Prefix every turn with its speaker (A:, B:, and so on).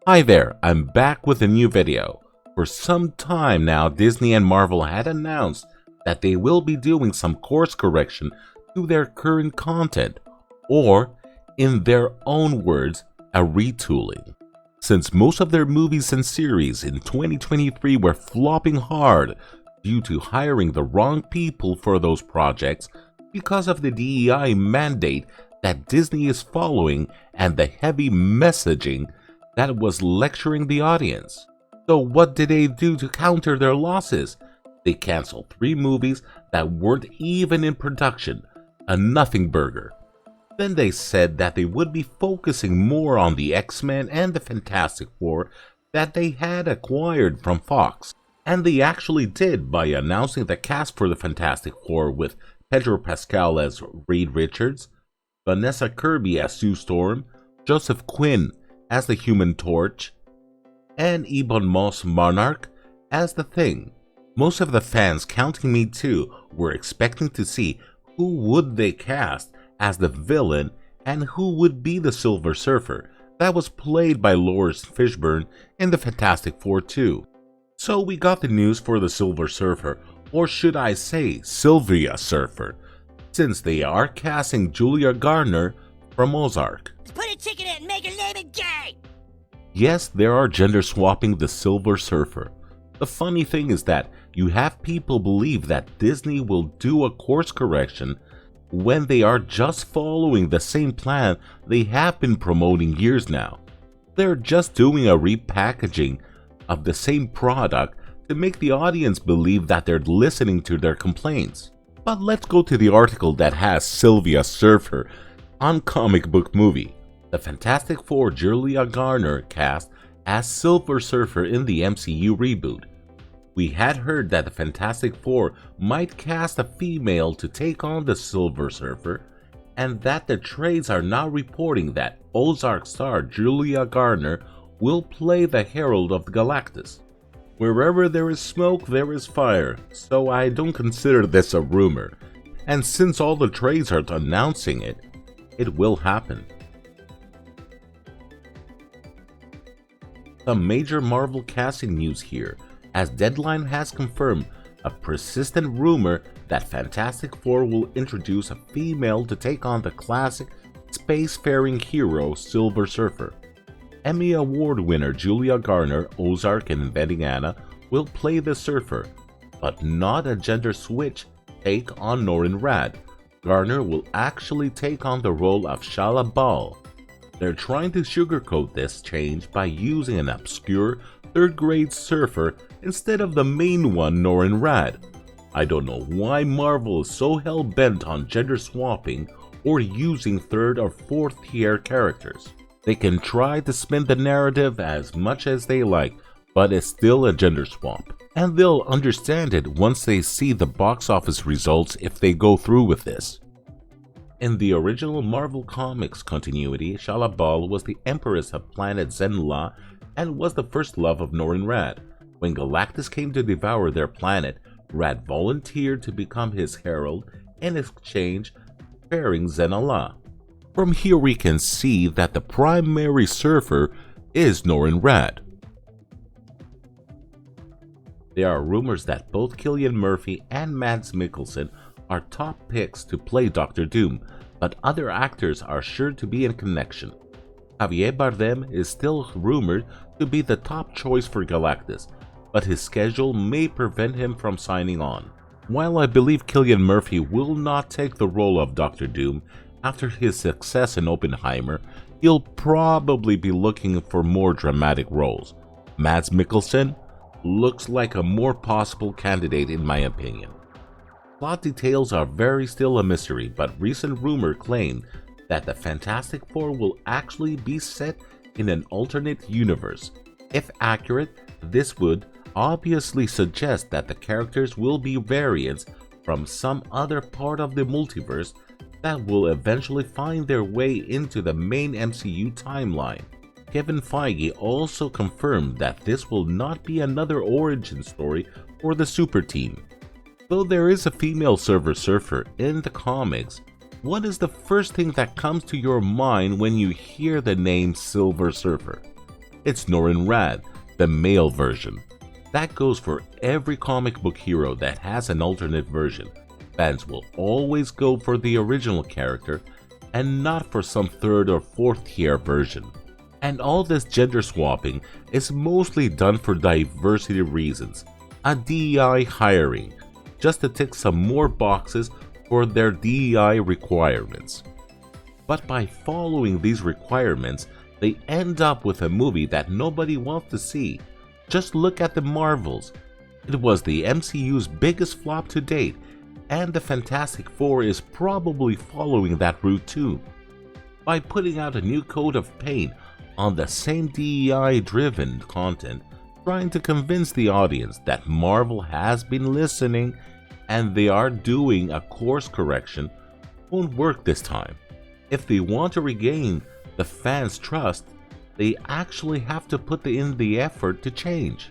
A: Hi there, I'm back with a new video. For some time now, Disney and Marvel had announced that they will be doing some course correction to their current content, or, in their own words, a retooling. Since most of their movies and series in 2023 were flopping hard due to hiring the wrong people for those projects because of the DEI mandate that Disney is following and the heavy messaging that was lecturing the audience. So what did they do to counter their losses? They canceled 3 movies that weren't even in production, a nothing burger. Then they said that they would be focusing more on the X-Men and the Fantastic Four that they had acquired from Fox. And they actually did by announcing the cast for the Fantastic Four with Pedro Pascal as Reed Richards, Vanessa Kirby as Sue Storm, Joseph Quinn as the Human Torch, and Ebon Moss-Monarch as the Thing. Most of the fans, counting me too, were expecting to see who would they cast as the villain and who would be the Silver Surfer that was played by Lawrence Fishburne in the Fantastic Four 2. So we got the news for the Silver Surfer, or should I say Sylvia Surfer, since they are casting Julia Garner from Ozark.
B: Put a ticket in and make her name it gay!
A: Yes, they are gender swapping the Silver Surfer. The funny thing is that you have people believe that Disney will do a course correction when they are just following the same plan they have been promoting years now. They're just doing a repackaging of the same product to make the audience believe that they're listening to their complaints. But let's go to the article that has Sylvia Surfer on Comic Book Movie. The Fantastic Four Julia Garner cast as Silver Surfer in the MCU reboot. We had heard that the Fantastic Four might cast a female to take on the Silver Surfer, and that the trades are now reporting that Ozark star Julia Garner will play the Herald of Galactus. Wherever there is smoke, there is fire, so I don't consider this a rumor, and since all the trades are announcing it, it will happen. Some major Marvel casting news here, as Deadline has confirmed a persistent rumor that Fantastic Four will introduce a female to take on the classic spacefaring hero Silver Surfer. Emmy Award winner Julia Garner, Ozark and Inventing Anna, will play the Surfer, but not a gender switch take on Norrin Radd. Garner will actually take on the role of Shala Bal. They're trying to sugarcoat this change by using an obscure 3rd grade surfer instead of the main one, Norrin Radd. I don't know why Marvel is so hell-bent on gender swapping or using 3rd or 4th tier characters. They can try to spin the narrative as much as they like, but it's still a gender swap. And they'll understand it once they see the box office results if they go through with this. In the original Marvel Comics continuity, Shala Bal was the Empress of planet Zenn-La and was the first love of Norrin Radd. When Galactus came to devour their planet, Radd volunteered to become his herald, in exchange sparing Zenn-La. From here we can see that the primary surfer is Norrin Radd. There are rumors that both Cillian Murphy and Mads Mikkelsen are top picks to play Doctor Doom, but other actors are sure to be in connection. Javier Bardem is still rumored to be the top choice for Galactus, but his schedule may prevent him from signing on. While I believe Cillian Murphy will not take the role of Doctor Doom after his success in Oppenheimer, he'll probably be looking for more dramatic roles. Mads Mikkelsen looks like a more possible candidate in my opinion. Plot details are still a mystery, but recent rumor claimed that the Fantastic Four will actually be set in an alternate universe. If accurate, this would obviously suggest that the characters will be variants from some other part of the multiverse that will eventually find their way into the main MCU timeline. Kevin Feige also confirmed that this will not be another origin story for the Super Team. Though there is a female Silver Surfer in the comics, what is the first thing that comes to your mind when you hear the name Silver Surfer? it's Norrin Rad, the male version. That goes for every comic book hero that has an alternate version. Fans will always go for the original character and not for some third or fourth tier version. And all this gender swapping is mostly done for diversity reasons. A DEI hiring, just to tick some more boxes for their DEI requirements. But by following these requirements, they end up with a movie that nobody wants to see. Just look at the Marvels. It was the MCU's biggest flop to date, and the Fantastic Four is probably following that route too. By putting out a new coat of paint on the same DEI-driven content, trying to convince the audience that Marvel has been listening and they are doing a course correction, won't work this time. If they want to regain the fans' trust, they actually have to put in the effort to change.